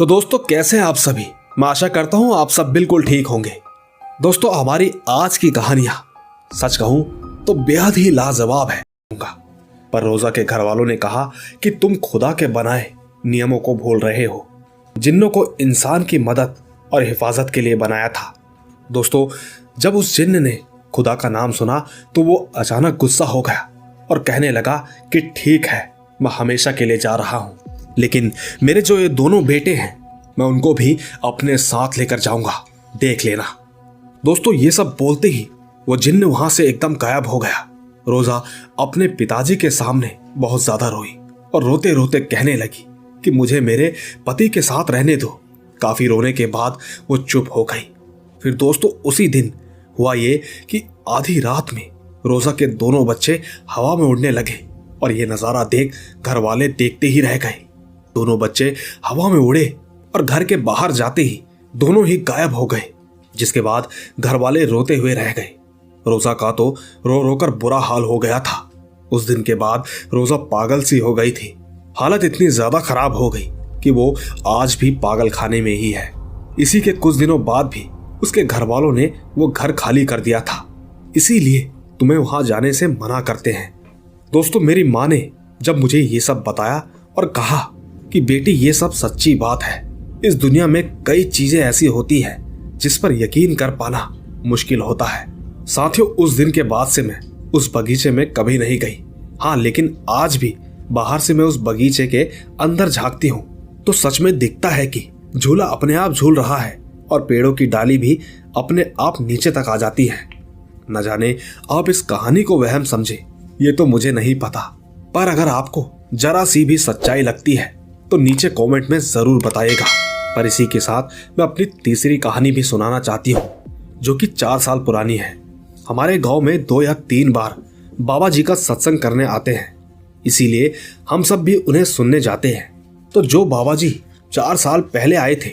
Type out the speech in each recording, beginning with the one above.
तो दोस्तों कैसे हैं आप सभी। मैं आशा करता हूं आप सब बिल्कुल ठीक होंगे। दोस्तों हमारी आज की कहानियां सच कहूं तो बेहद ही लाजवाब है। पर रोजा के घर वालों ने कहा कि तुम खुदा के बनाए नियमों को भूल रहे हो, जिन्नों को इंसान की मदद और हिफाजत के लिए बनाया था। दोस्तों जब उस जिन्न ने खुदा का नाम सुना तो वो अचानक गुस्सा हो गया और कहने लगा कि ठीक है, मैं हमेशा के लिए जा रहा हूं, लेकिन मेरे जो ये दोनों बेटे हैं मैं उनको भी अपने साथ लेकर जाऊंगा, देख लेना। दोस्तों ये सब बोलते ही वो जिन्न वहां से एकदम गायब हो गया। रोजा अपने पिताजी के सामने बहुत ज्यादा रोई और रोते रोते कहने लगी कि मुझे मेरे पति के साथ रहने दो। काफी रोने के बाद वो चुप हो गई। फिर दोस्तों उसी दिन हुआ ये कि आधी रात में रोजा के दोनों बच्चे हवा में उड़ने लगे और ये नजारा देख घर वाले देखते ही रह गए। दोनों बच्चे हवा में उड़े और घर के बाहर जाते ही दोनों ही गायब हो गए, जिसके बाद घर वाले रोते हुए रह गए। रोजा का तो रो रो कर बुरा हाल हो गया था। उस दिन के बाद रोजा पागल सी हो गई थी। हालत इतनी ज्यादा खराब हो गई कि वो आज भी पागल खाने में ही है। इसी के कुछ दिनों बाद भी उसके घर वालों ने वो घर खाली कर दिया था, इसीलिए तुम्हें वहां जाने से मना करते हैं। दोस्तों मेरी माँ ने जब मुझे ये सब बताया और कहा कि बेटी ये सब सच्ची बात है, इस दुनिया में कई चीजें ऐसी होती हैं जिस पर यकीन कर पाना मुश्किल होता है। साथियों उस दिन के बाद से मैं उस बगीचे में कभी नहीं गई। हाँ, लेकिन आज भी बाहर से मैं उस बगीचे के अंदर झांकती हूँ तो सच में दिखता है कि झूला अपने आप झूल रहा है और पेड़ों की डाली भी अपने आप नीचे तक आ जाती है। न जाने आप इस कहानी को वहम समझे, ये तो मुझे नहीं पता, पर अगर आपको जरा सी भी सच्चाई लगती है तो नीचे कमेंट में जरूर बताइएगा। पर इसी के साथ मैं अपनी तीसरी कहानी भी सुनाना चाहती हूँ, जो कि 4 साल पुरानी है। हमारे गांव में 2 या 3 बार बाबा जी का सत्संग करने आते हैं, इसीलिए हम सब भी उन्हें सुनने जाते हैं। तो जो बाबा जी 4 साल पहले आए थे,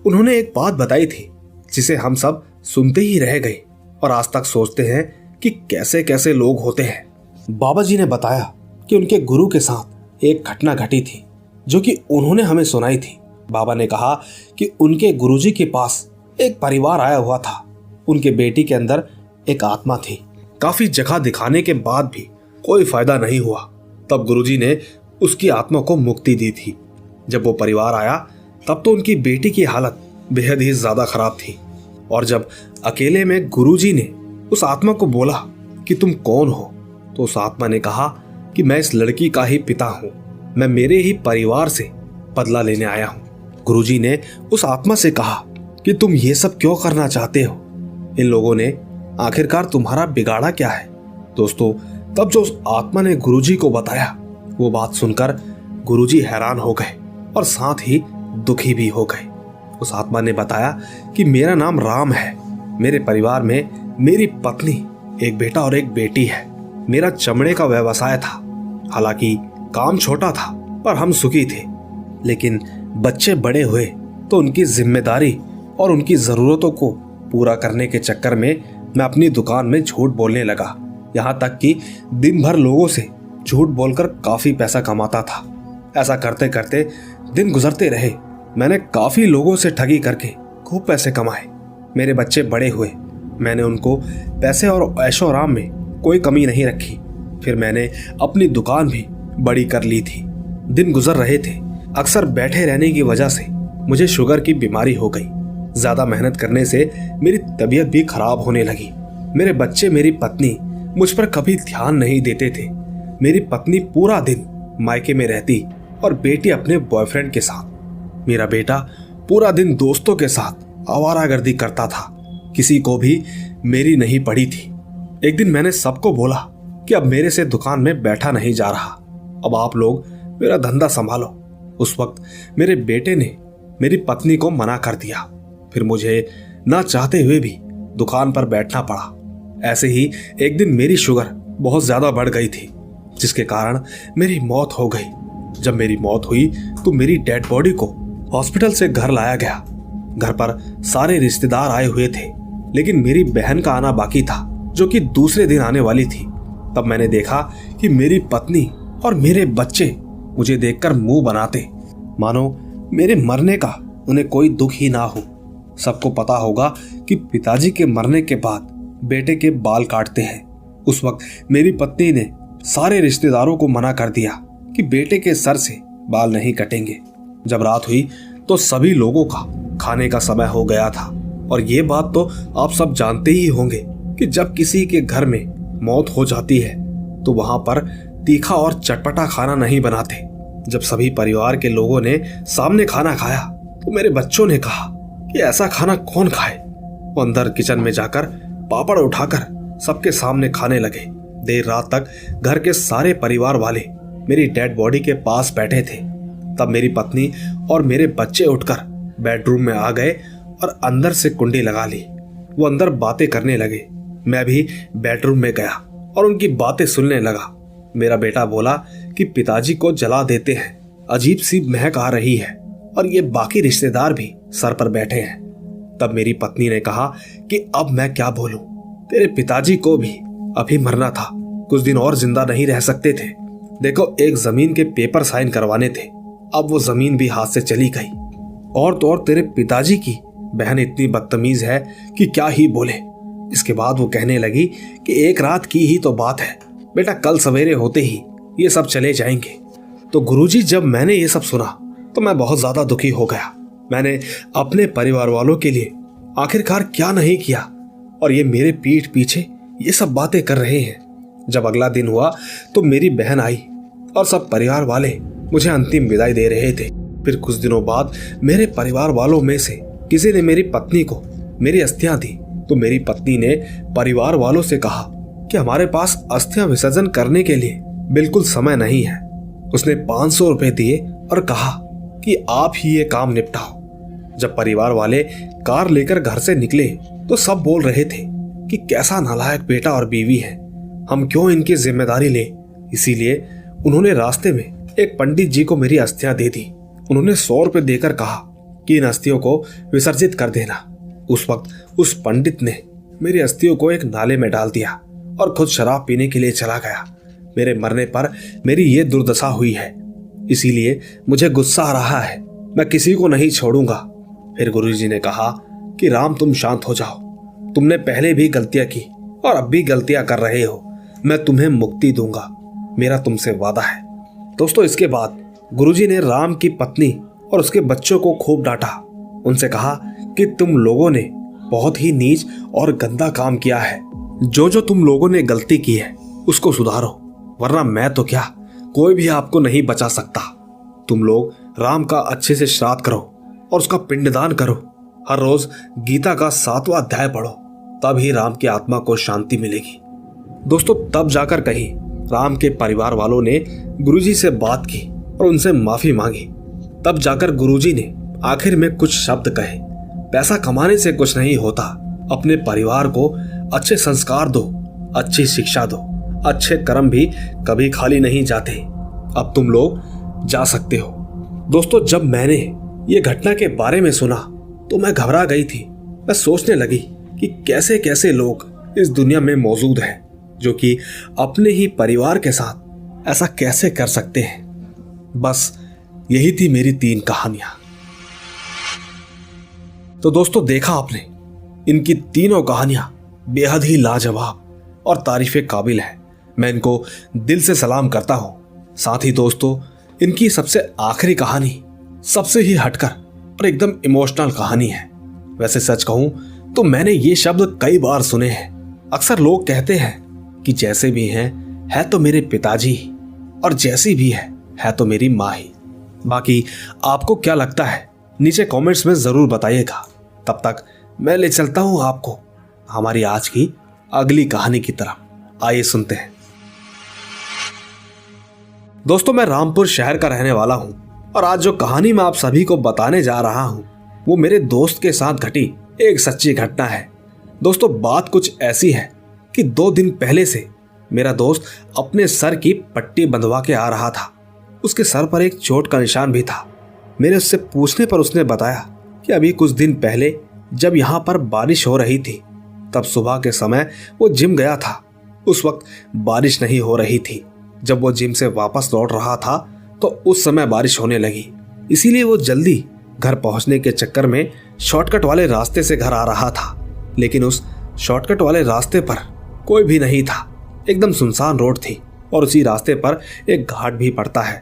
उन्होंने एक बात बताई थी जिसे हम सब सुनते ही रह गए और आज तक सोचते हैं कि कैसे कैसे लोग होते हैं। बाबा जी ने बताया कि उनके गुरु के साथ एक घटना घटी थी जो कि उन्होंने हमें सुनाई थी। बाबा ने कहा कि उनके गुरुजी के पास एक परिवार आया हुआ था। उनके बेटी के अंदर एक आत्मा थी। काफी जगह दिखाने के बाद भी कोई फायदा नहीं हुआ। तब गुरुजी ने उसकी आत्मा को मुक्ति दी थी। जब वो परिवार आया तब तो उनकी बेटी की हालत बेहद ही ज्यादा खराब थी और जब अकेले में गुरुजी ने उस आत्मा को बोला कि तुम कौन हो, तो उस आत्मा ने कहा कि मैं इस लड़की का ही पिता हूँ, मैं मेरे ही परिवार से बदला लेने आया हूँ। गुरुजी ने उस आत्मा से कहा कि तुम ये सब क्यों करना चाहते हो, इन लोगों ने आखिरकार तुम्हारा बिगाड़ा क्या है। दोस्तों तब जो उस आत्मा ने गुरुजी को बताया, वो बात सुनकर गुरुजी हैरान हो गए और साथ ही दुखी भी हो गए। उस आत्मा ने बताया कि मेरा नाम राम है, मेरे परिवार में मेरी पत्नी, एक बेटा और एक बेटी है। मेरा चमड़े का व्यवसाय था, हालांकि काम छोटा था पर हम सुखी थे। लेकिन बच्चे बड़े हुए तो उनकी जिम्मेदारी और उनकी जरूरतों को पूरा करने के चक्कर में मैं अपनी दुकान में झूठ बोलने लगा। यहाँ तक कि दिन भर लोगों से झूठ बोलकर काफी पैसा कमाता था। ऐसा करते करते दिन गुजरते रहे। मैंने काफी लोगों से ठगी करके खूब पैसे कमाए। मेरे बच्चे बड़े हुए, मैंने उनको पैसे और ऐशो आराम में कोई कमी नहीं रखी। फिर मैंने अपनी दुकान भी बड़ी कर ली थी। दिन गुजर रहे थे। अक्सर बैठे रहने की वजह से मुझे शुगर की बीमारी हो गई। ज्यादा मेहनत करने से मेरी तबीयत भी खराब होने लगी। मेरे बच्चे, मेरी पत्नी मुझ पर कभी ध्यान नहीं देते थे। मेरी पत्नी पूरा दिन मायके में रहती और बेटी अपने बॉयफ्रेंड के साथ। मेरा बेटा पूरा दिन दोस्तों के साथ आवारागर्दी करता था। किसी को भी मेरी नहीं पड़ी थी। एक दिन मैंने सबको बोला कि अब मेरे से दुकान में बैठा नहीं जा रहा, अब आप लोग मेरा धंधा संभालो। उस वक्त मेरे बेटे ने मेरी पत्नी को मना कर दिया। फिर मुझे ना चाहते हुए भी दुकान पर बैठना पड़ा। ऐसे ही एक दिन मेरी शुगर बहुत ज्यादा बढ़ गई थी, जिसके कारण मेरी मौत हो गई। जब मेरी मौत हुई तो मेरी डेड बॉडी को हॉस्पिटल से घर लाया गया। घर पर सारे रिश्तेदार आए हुए थे, लेकिन मेरी बहन का आना बाकी था, जो कि दूसरे दिन आने वाली थी। तब मैंने देखा कि मेरी पत्नी और मेरे बच्चे मुझे देखकर मुंह बनाते, मानो मेरे मरने का उन्हें कोई दुख ही ना हो। सबको पता होगा कि पिताजी के मरने के बाद बेटे के बाल काटते हैं। उस वक्त मेरी पत्नी ने सारे रिश्तेदारों को मना कर दिया कि बेटे के सर से बाल नहीं कटेंगे। जब रात हुई तो सभी लोगों का खाने का समय हो गया था। और ये बात तो आप सब जानते ही होंगे कि जब किसी के घर में मौत हो जाती है तो वहां पर तीखा और चटपटा खाना नहीं बनाते। जब सभी परिवार के लोगों ने सामने खाना खाया तो मेरे बच्चों ने कहा कि ऐसा खाना कौन खाए। वो अंदर किचन में जाकर पापड़ उठाकर सबके सामने खाने लगे। देर रात तक घर के सारे परिवार वाले मेरी डेड बॉडी के पास बैठे थे। तब मेरी पत्नी और मेरे बच्चे उठकर बेडरूम में आ गए और अंदर से कुंडी लगा ली। वो अंदर बातें करने लगे। मैं भी बेडरूम में गया और उनकी बातें सुनने लगा। मेरा बेटा बोला कि पिताजी को जला देते हैं, अजीब सी महक आ रही है और ये बाकी रिश्तेदार भी सर पर बैठे हैं। तब मेरी पत्नी ने कहा कि अब मैं क्या बोलूं, तेरे पिताजी को भी अभी मरना था, कुछ दिन और जिंदा नहीं रह सकते थे। देखो, एक जमीन के पेपर साइन करवाने थे, अब वो जमीन भी हाथ से चली गई। और तो और तेरे पिताजी की बहन इतनी बदतमीज है कि क्या ही बोले। इसके बाद वो कहने लगी कि एक रात की ही तो बात है बेटा, कल सवेरे होते ही ये सब चले जाएंगे। तो गुरुजी, जब मैंने ये सब सुना तो मैं बहुत ज्यादा दुखी हो गया। मैंने अपने परिवार वालों के लिए आखिरकार क्या नहीं किया और ये मेरे पीठ पीछे ये सब बातें कर रहे हैं। जब अगला दिन हुआ तो मेरी बहन आई और सब परिवार वाले मुझे अंतिम विदाई दे रहे थे। फिर कुछ दिनों बाद मेरे परिवार वालों में से किसी ने मेरी पत्नी को मेरी अस्थियां दी। तो मेरी पत्नी ने परिवार वालों से कहा कि हमारे पास अस्थियां विसर्जन करने के लिए बिल्कुल समय नहीं है। उसने 500 रुपए दिए और कहा कि आप ही ये काम निपटाओ। जब परिवार वाले कार लेकर घर से निकले तो सब बोल रहे थे कि कैसा नालायक बेटा और बीवी है, हम क्यों इनकी जिम्मेदारी ले। इसीलिए उन्होंने रास्ते में एक पंडित जी को मेरी अस्थियां दे दी। उन्होंने 100 रुपए देकर कहा कि इन अस्थियों को विसर्जित कर देना। उस वक्त उस पंडित ने मेरी अस्थियों को एक नाले में डाल दिया और खुद शराब पीने के लिए चला गया। मेरे मरने पर मेरी ये दुर्दशा हुई है, इसीलिए मुझे गुस्सा आ रहा है, मैं किसी को नहीं छोड़ूंगा। फिर गुरुजी ने कहा कि राम, तुम शांत हो जाओ, तुमने पहले भी गलतियां की और अब भी गलतियां कर रहे हो, मैं तुम्हें मुक्ति दूंगा, मेरा तुमसे वादा है। दोस्तों, इसके बाद गुरुजी ने राम की पत्नी और उसके बच्चों को खूब डांटा। उनसे कहा कि तुम लोगों ने बहुत ही नीच और गंदा काम किया है। जो तुम लोगों ने गलती की है उसको सुधारो, वरना मैं तो क्या, कोई भी आपको नहीं बचा सकता। तुम लोग राम का अच्छे से श्राद्ध करो और उसका पिंडदान करो। हर रोज गीता का 7वां अध्याय पढ़ो, तब ही राम की आत्मा को शांति मिलेगी। दोस्तों, तब जाकर कहीं राम के परिवार वालों ने गुरुजी से बात की और उनसे माफी मांगी। तब जाकर गुरुजी ने आखिर में कुछ शब्द कहे, पैसा कमाने से कुछ नहीं होता, अपने परिवार को अच्छे संस्कार दो, अच्छी शिक्षा दो, अच्छे कर्म भी कभी खाली नहीं जाते। अब तुम लोग जा सकते हो। दोस्तों, जब मैंने ये घटना के बारे में सुना तो मैं घबरा गई थी। मैं सोचने लगी कि कैसे कैसे लोग इस दुनिया में मौजूद हैं जो कि अपने ही परिवार के साथ ऐसा कैसे कर सकते हैं। बस यही थी मेरी 3 कहानियां। तो दोस्तों, देखा आपने, इनकी तीनों कहानियां बेहद ही लाजवाब और तारीफे काबिल है। मैं इनको दिल से सलाम करता हूं। साथ ही दोस्तों, इनकी सबसे आखिरी कहानी सबसे ही हटकर और एकदम इमोशनल कहानी है। वैसे सच कहूं तो मैंने ये शब्द कई बार सुने हैं। अक्सर लोग कहते हैं कि जैसे भी हैं है तो मेरे पिताजी और जैसी भी है तो मेरी माँ ही। बाकी आपको क्या लगता है नीचे कमेंट्स में जरूर बताइएगा। तब तक मैं ले चलता हूं आपको हमारी आज की अगली कहानी की तरफ। आइए सुनते हैं। दोस्तों, मैं रामपुर शहर का रहने वाला हूं और आज जो कहानी मैं आप सभी को बताने जा रहा हूं वो मेरे दोस्त के साथ घटी एक सच्ची घटना है। दोस्तों, बात कुछ ऐसी है कि 2 दिन पहले से मेरा दोस्त अपने सर की पट्टी बंधवा के आ रहा था। उसके सर पर एक चोट का निशान भी था। मेरे उससे पूछने पर उसने बताया कि अभी कुछ दिन पहले जब यहाँ पर बारिश हो रही थी तब सुबह के समय वो जिम गया था। उस वक्त बारिश नहीं हो रही थी। जब वो जिम से वापस लौट रहा था तो उस समय बारिश होने लगी, इसीलिए वो जल्दी घर पहुंचने के चक्कर में शॉर्टकट वाले रास्ते से घर आ रहा था, लेकिन उस शॉर्टकट वाले रास्ते पर कोई भी नहीं था। एकदम सुनसान रोड थी और उसी रास्ते पर एक घाट भी पड़ता है।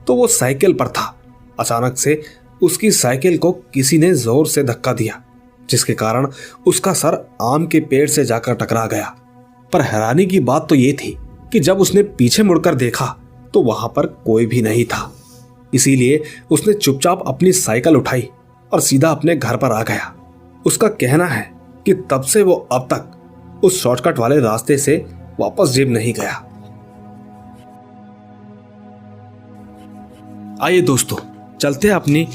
तो वो साइकिल पर था। अचानक से उसकी साइकिल को किसी ने जोर से धक्का दिया, जिसके कारण उसका सर आम के पेड़ से जाकर टकरा गया। पर हैरानी की बात तो ये थी कि जब उसने पीछे मुड़कर देखा तो वहां पर कोई भी नहीं था। इसीलिए उसने चुपचाप अपनी साइकिल उठाई और सीधा अपने घर पर आ गया। उसका कहना है कि तब से वो अब तक उस शॉर्टकट वाले रास्ते से वापस जिम नहीं गया। आइए दोस्तों, चलते हैं अपनी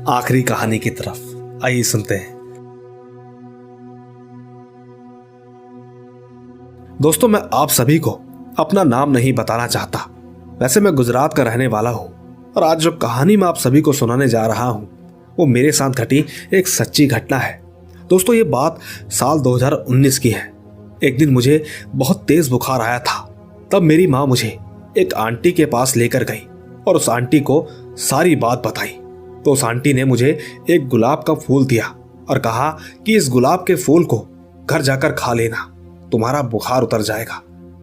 आखिरी कहानी की तरफ। आइए सुनते हैं। दोस्तों, मैं आप सभी को अपना नाम नहीं बताना चाहता। वैसे मैं गुजरात का रहने वाला हूं और आज जो कहानी मैं आप सभी को सुनाने जा रहा हूं वो मेरे साथ घटी एक सच्ची घटना है। दोस्तों, ये बात साल 2019 की है। एक दिन मुझे बहुत तेज बुखार आया था। तब मेरी माँ मुझे एक आंटी के पास लेकर गई और उस आंटी को सारी बात बताई। तो उस आंटी ने मुझे एक गुलाब का फूल दिया और कहा कि इस गुलाब के फूल को घर जाकर खा लेना, तुम्हारा बुखार उतर जाएगा।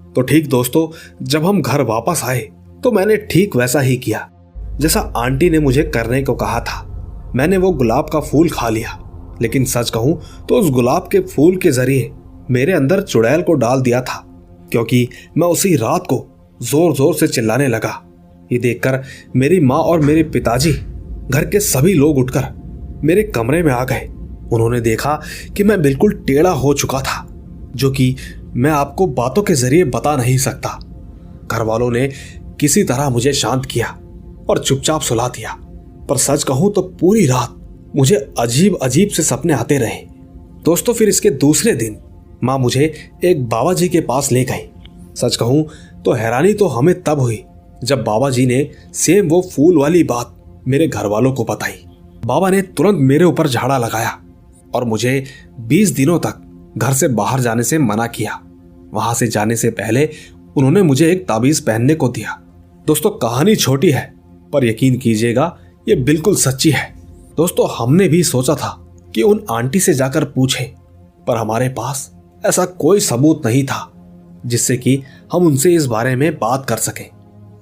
तो ठीक दोस्तों, जब हम घर वापस आए तो मैंने ठीक वैसा ही किया जैसा आंटी ने मुझे करने को कहा था। मैंने वो गुलाब का फूल खा लिया, लेकिन सच कहूं तो उस गुलाब के फूल के जरिए मेरे अंदर चुड़ैल को डाल दिया था, क्योंकि मैं उसी रात को जोर जोर से चिल्लाने लगा। ये देखकर मेरी माँ और मेरे पिताजी, घर के सभी लोग उठकर मेरे कमरे में आ गए। उन्होंने देखा कि मैं बिल्कुल टेढ़ा हो चुका था, जो कि मैं आपको बातों के जरिए बता नहीं सकता। घर वालों ने किसी तरह मुझे शांत किया और चुपचाप सुला दिया। पर सच कहूं तो पूरी रात मुझे अजीब अजीब से सपने आते रहे। दोस्तों, फिर इसके दूसरे दिन माँ मुझे एक बाबा जी के पास ले गई। सच कहूं तो हैरानी तो हमें तब हुई जब बाबा जी ने सेम वो फूल वाली बात मेरे घर वालों को बताई। बाबा ने तुरंत मेरे ऊपर झाड़ा लगाया और मुझे 20 दिनों तक घर से बाहर जाने से मना किया। वहां से जाने से पहले उन्होंने मुझे एक ताबीज पहनने को दिया। दोस्तों, कहानी छोटी है पर यकीन कीजिएगा ये बिल्कुल सच्ची है। दोस्तों, हमने भी सोचा था कि उन आंटी से जाकर पूछें, पर हमारे पास ऐसा कोई सबूत नहीं था जिससे कि हम उनसे इस बारे में बात कर सकें।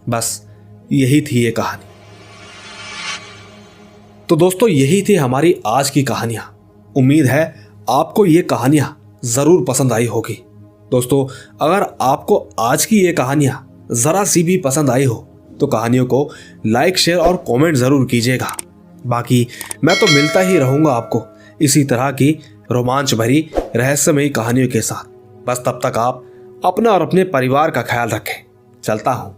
बस यही थी ये कहानी। तो दोस्तों, यही थी हमारी आज की कहानियां। उम्मीद है आपको ये कहानियां जरूर पसंद आई होगी। दोस्तों, अगर आपको आज की ये कहानियां जरा सी भी पसंद आई हो तो कहानियों को लाइक, शेयर और कमेंट जरूर कीजिएगा। बाकी मैं तो मिलता ही रहूंगा आपको इसी तरह की रोमांच भरी रहस्यमयी कहानियों के साथ। बस तब तक आप अपना और अपने परिवार का ख्याल रखें। चलता हूं।